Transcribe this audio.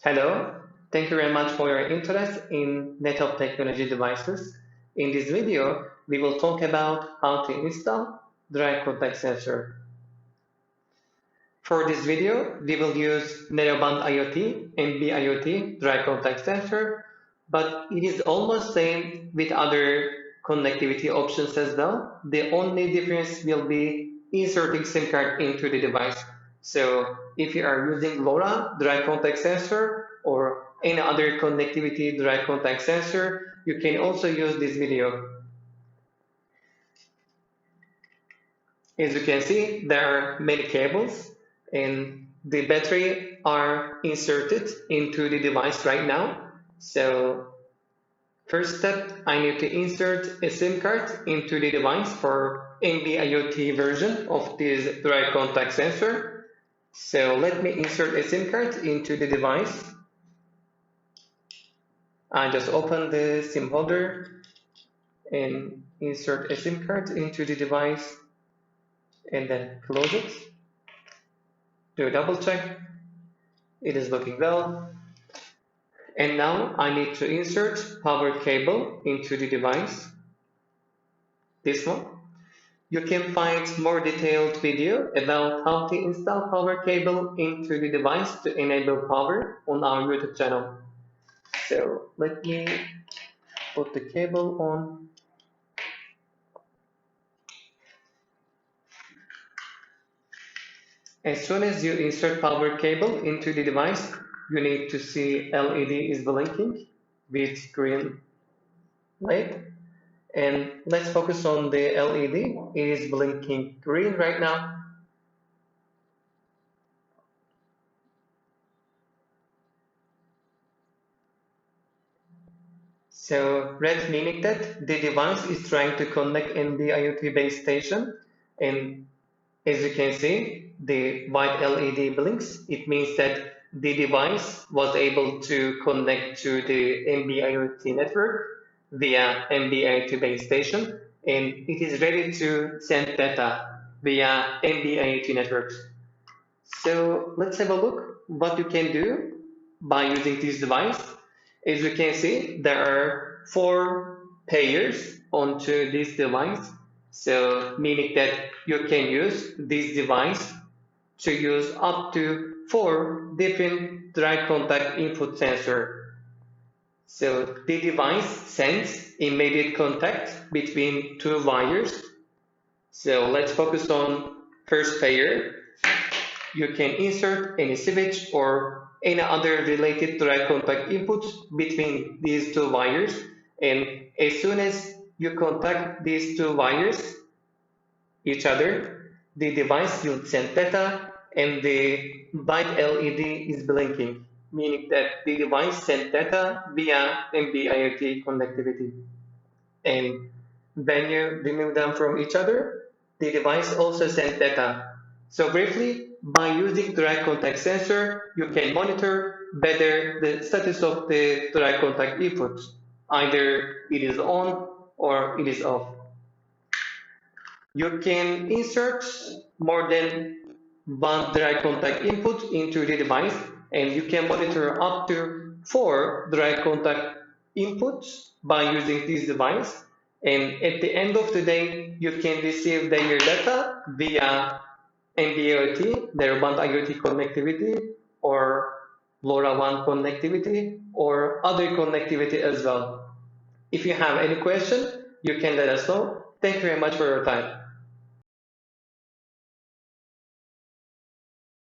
Hello, thank you very much for your interest in network technology devices. In this video, we will talk about how to install dry contact sensor. For this video, we will use Narrowband IoT and BIoT dry contact sensor, but it is almost same with other connectivity options as well. The only difference will be inserting SIM card into the device. So if you are using LoRa dry contact sensor or any other connectivity dry contact sensor, you can also use this video. As you can see, there are many cables and the battery are inserted into the device right now. So first step, I need to insert a SIM card into the device for NB-IoT version of this dry contact sensor. So let me insert a SIM card into the device. I just open the SIM holder and insert a SIM card into the device and then close it. Do a double check. It is looking well. And now I need to insert power cable into the device. This one. You can find more detailed video about how to install power cable into the device to enable power on our YouTube channel. So let me put the cable on. As soon as you insert power cable into the device, you need to see LED is blinking with green light. And let's focus on the LED. It is blinking green right now. So red meaning that the device is trying to connect in the IoT base station, and as you can see, the white LED blinks. It means that the device was able to connect to the NB-IoT network via NB-IoT base station, and it is ready to send data via NB-IoT networks. So let's have a look what you can do by using this device. As you can see, there are 4 pairs onto this device. So meaning that you can use this device to use up to 4 different dry contact input sensor. So the device sends immediate contact between 2 wires. So let's focus on first pair. You can insert any switch or any other related dry contact input between these 2 wires, and as soon as you contact these 2 wires each other, the device will send data and the white LED is blinking, meaning that the device sent data via NB-IoT connectivity. And when you remove them from each other, the device also sends data. So briefly, by using dry contact sensor, you can monitor better the status of the dry contact input. Either it is on or it is off. You can insert more than one dry contact input into the device, and you can monitor up to 4 dry contact inputs by using this device. And at the end of the day, you can receive their data via NB-IoT, Narrowband IoT connectivity, or LoRaWAN connectivity, or other connectivity as well. If you have any question, you can let us know. Thank you very much for your time.